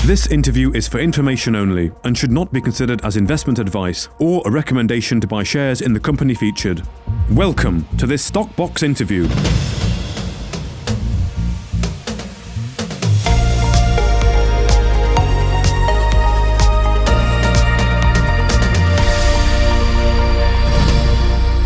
This interview is for information only and should not be considered as investment advice or a recommendation to buy shares in the company featured. Welcome to this Stock Box interview.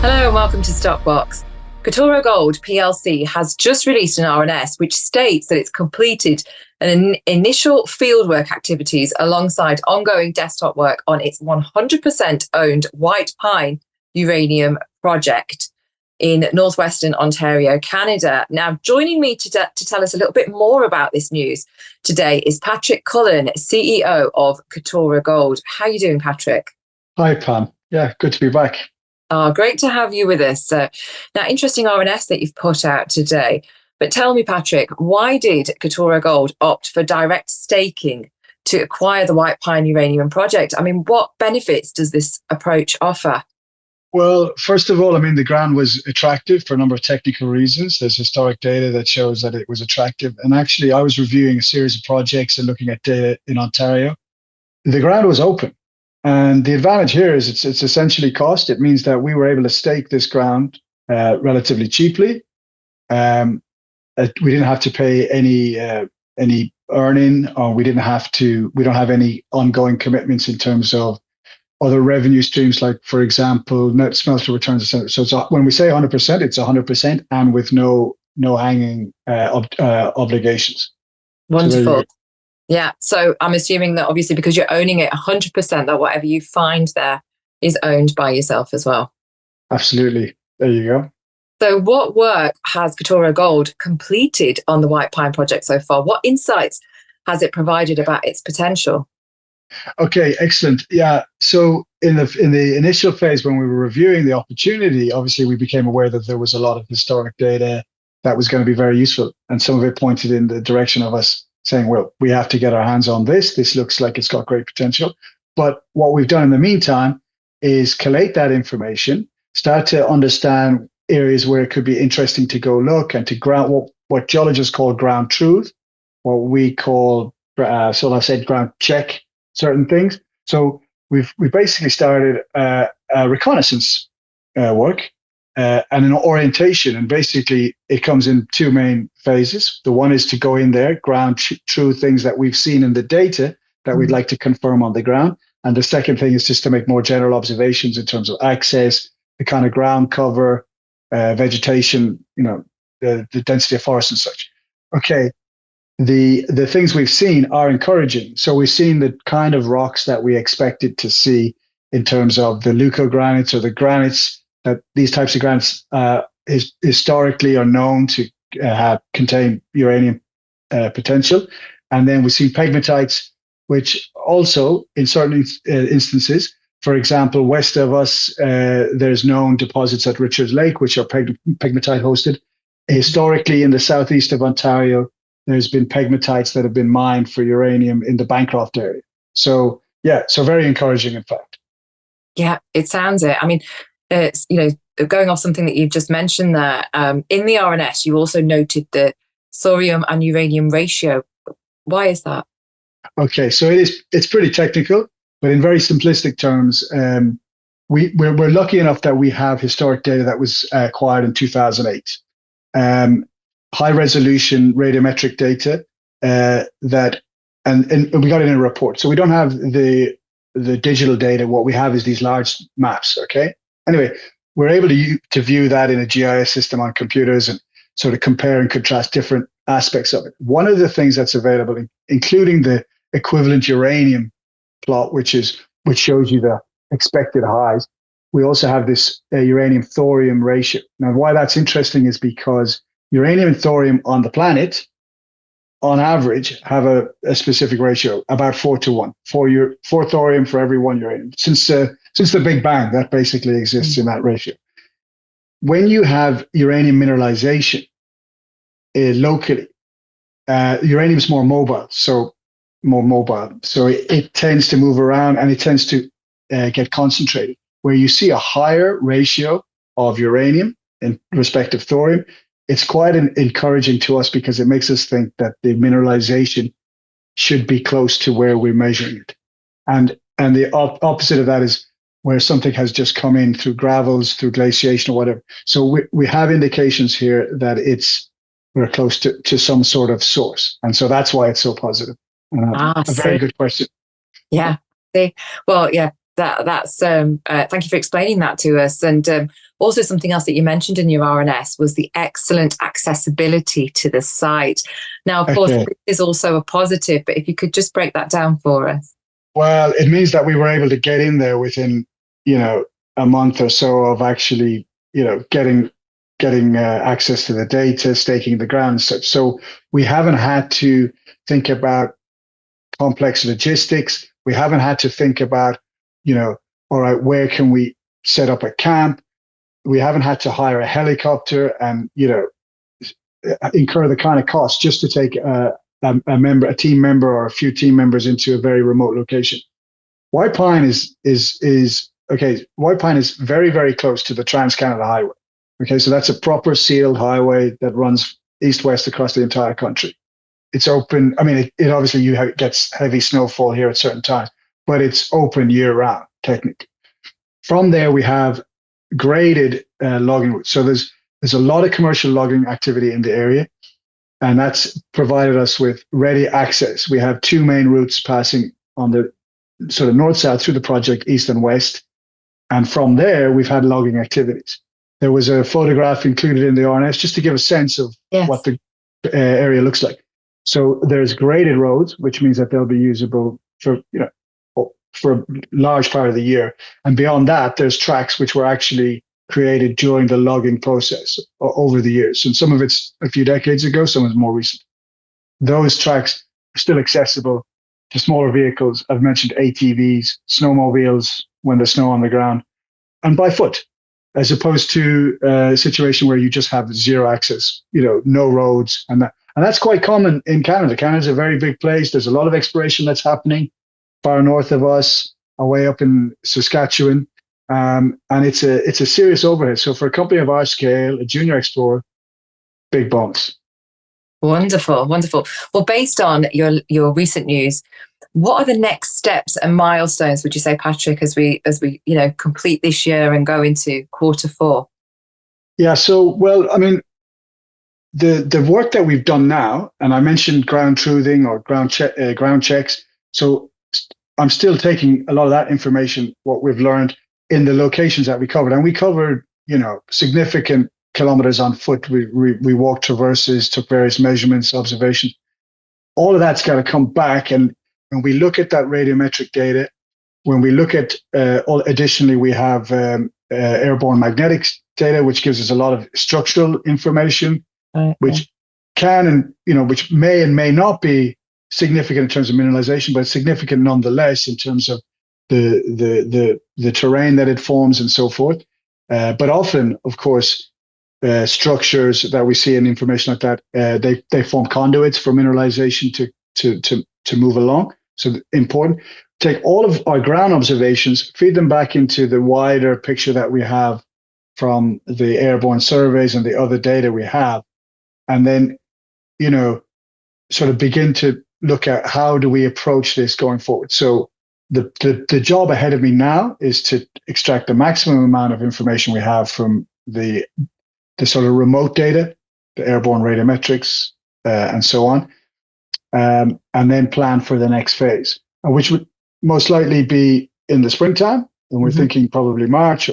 Hello and welcome to Stockbox. Katoro Gold PLC has just released an RNS which states that it's completed an initial fieldwork activities alongside ongoing desktop work on its 100% owned White Pine uranium project in northwestern Ontario, Canada. Now, joining me to tell us a little bit more about this news today is Patrick Cullen, CEO of Katoro Gold. How are you doing, Patrick? Hi, Pam. Yeah, good to be back. Oh, great to have you with us. Now, interesting RNS that you've put out today. But tell me, Patrick, why did Katoro Gold opt for direct staking to acquire the White Pine uranium project? I mean, what benefits does this approach offer? Well, first of all, the ground was attractive for a number of technical reasons. There's historic data that shows that it was attractive. And actually, I was reviewing a series of projects and looking at data in Ontario. The ground was open. And the advantage here is it's essentially cost. It means that we were able to stake this ground relatively cheaply. We didn't have to pay any earning, or we don't have any ongoing commitments in terms of other revenue streams, like, for example, net smelter returns, etc. So when we say 100%, it's 100% and with no hanging obligations. Wonderful. Yeah. So I'm assuming that obviously because you're owning it 100%, that whatever you find there is owned by yourself as well. Absolutely. There you go. So what work has Katoro Gold completed on the White Pine project so far? What insights has it provided about its potential? Okay, excellent. Yeah. So in the initial phase, when we were reviewing the opportunity, obviously we became aware that there was a lot of historic data that was going to be very useful. And some of it pointed in the direction of us saying, well, we have to get our hands on this. This looks like it's got great potential. But what we've done in the meantime is collate that information, start to understand areas where it could be interesting to go look, and to ground what geologists call ground truth, what we call, so I said ground check certain things. So we basically started a reconnaissance work and an orientation, and basically it comes in two main phases. The one is to go in there, ground true things that we've seen in the data that we'd like to confirm on the ground. And the second thing is just to make more general observations in terms of access, the kind of ground cover, vegetation, the density of forest and such. Okay, the things we've seen are encouraging. So we've seen the kind of rocks that we expected to see in terms of the leucogranites, or the granites, that these types of granites historically are known to contain uranium potential. And then we see pegmatites, which also in certain instances, for example, west of us, there's known deposits at Richards Lake, which are pegmatite hosted. Historically, in the southeast of Ontario, there's been pegmatites that have been mined for uranium in the Bancroft area. So very encouraging, in fact. Yeah, it sounds it. I mean, it's, going off something that you've just mentioned there, in the RNS, you also noted the thorium and uranium ratio. Why is that? Okay, so it's pretty technical, but in very simplistic terms, we're lucky enough that we have historic data that was acquired in 2008. High resolution radiometric data and we got it in a report. So we don't have the digital data. What we have is these large maps. Okay. Anyway, we're able to view that in a GIS system on computers and sort of compare and contrast different aspects of it. One of the things that's available, including the equivalent uranium plot, which shows you the expected highs. We also have this uranium thorium ratio. Now, why that's interesting is because uranium and thorium on the planet, on average, have a specific ratio, about 4:1. Four thorium for every one uranium. Since the Big Bang, that basically exists in that ratio. When you have uranium mineralization locally, uranium is more mobile. So it tends to move around, and it tends to get concentrated. Where you see a higher ratio of uranium in respect of thorium, it's quite encouraging to us, because it makes us think that the mineralization should be close to where we're measuring it. And the opposite of that is where something has just come in through gravels, through glaciation or whatever. So we have indications here that we're close to some sort of source. And so that's why it's so positive. A very good question. Yeah. Well, yeah, that's thank you for explaining that to us. And also something else that you mentioned in your RNS was the excellent accessibility to the site. Now, of course, this is also a positive, but if you could just break that down for us. Well, it means that we were able to get in there within, a month or so of actually, getting access to the data, staking the ground and such. So we haven't had to think about complex logistics. We haven't had to think about, all right, where can we set up a camp? We haven't had to hire a helicopter and, incur the kind of cost just to take a team member or a few team members into a very remote location. White Pine White Pine is very, very close to the Trans-Canada Highway. Okay, so that's a proper sealed highway that runs east-west across the entire country. It's open. I mean, it obviously gets heavy snowfall here at certain times, but it's open year-round, technically. From there, we have graded logging routes. So there's a lot of commercial logging activity in the area, and that's provided us with ready access. We have two main routes passing on the sort of north-south through the project, east and west. And from there, we've had logging activities. There was a photograph included in the RNS just to give a sense of what the area looks like. So there's graded roads, which means that they'll be usable for a large part of the year. And beyond that, there's tracks which were actually created during the logging process over the years. And some of it's a few decades ago, some is more recent. Those tracks are still accessible to smaller vehicles. I've mentioned ATVs, snowmobiles when there's snow on the ground, and by foot, as opposed to a situation where you just have zero access, no roads. And that's quite common in Canada. Canada's a very big place. There's a lot of exploration that's happening far north of us, away up in Saskatchewan. And it's a serious overhead. So for a company of our scale, a junior explorer, big bonus. Wonderful, wonderful. Well, based on your recent news, what are the next steps and milestones, would you say, Patrick, as we complete this year and go into Q4? Yeah, so, well, I mean, the work that we've done now, and I mentioned ground truthing or ground checks. So I'm still taking a lot of that information, what we've learned in the locations that we covered. And we covered, significant kilometers on foot. We walked traverses, took various measurements, observations. All of that's got to come back. And when we look at that radiometric data, when we look at, additionally, we have airborne magnetics data, which gives us a lot of structural information, which can and, which may and may not be significant in terms of mineralization, but significant nonetheless in terms of the terrain that it forms and so forth. But often, of course, structures that we see in information like that, they form conduits for mineralization to move along. So important. Take all of our ground observations, feed them back into the wider picture that we have from the airborne surveys and the other data we have, and then, sort of begin to look at how do we approach this going forward. So the job ahead of me now is to extract the maximum amount of information we have from the sort of remote data, the airborne radiometrics, and so on, and then plan for the next phase, which would most likely be in the springtime, and we're thinking probably March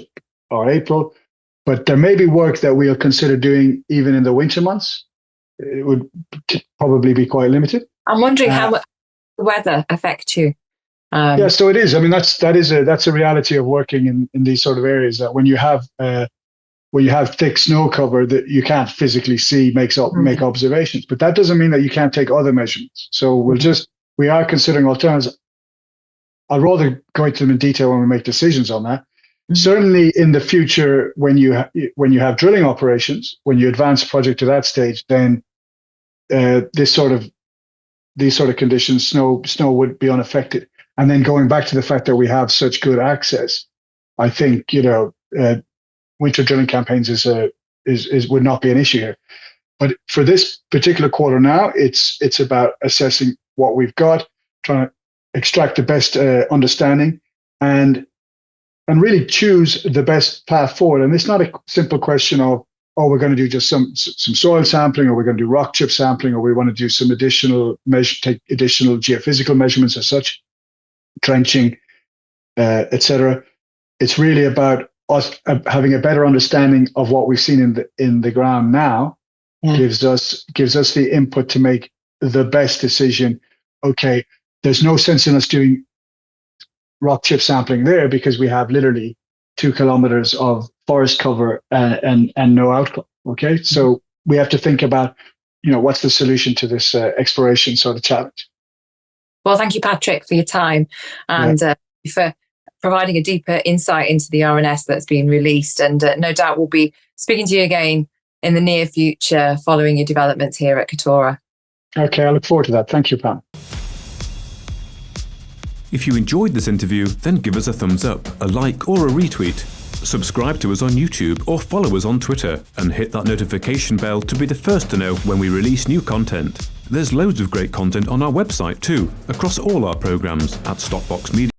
or April. But there may be work that we'll consider doing even in the winter months. It would probably be quite limited. I'm wondering how much weather affects you. Yeah, so it is. I mean, that's a reality of working in these sort of areas, that when you have thick snow cover that you can't physically see, make observations. But that doesn't mean that you can't take other measurements. So we are considering alternatives. I'd rather go into them in detail when we make decisions on that. Mm-hmm. Certainly in the future, when you have drilling operations, when you advance a project to that stage, then these sort of conditions, snow would be unaffected. And then going back to the fact that we have such good access, I think winter drilling campaigns would not be an issue here. But for this particular quarter now, it's about assessing what we've got, trying to extract the best understanding, and really choose the best path forward. And it's not a simple question of, oh, we're going to do just some soil sampling, or we're going to do rock chip sampling, or we want to do some take additional geophysical measurements as such, trenching, etc. It's really about us having a better understanding of what we've seen in the ground now. Gives us the input to make the best decision. Okay, there's no sense in us doing rock chip sampling there because we have literally 2 kilometers of forest cover and no outcrop. Okay, so we have to think about, what's the solution to this exploration sort of challenge. Well, thank you, Patrick, for your time and for providing a deeper insight into the RNS that's been released. And no doubt we'll be speaking to you again in the near future following your developments here at Katoro. Okay, I look forward to that. Thank you, Pam. If you enjoyed this interview, then give us a thumbs up, a like or a retweet. Subscribe to us on YouTube or follow us on Twitter and hit that notification bell to be the first to know when we release new content. There's loads of great content on our website too, across all our programs at stockboxmedia.com.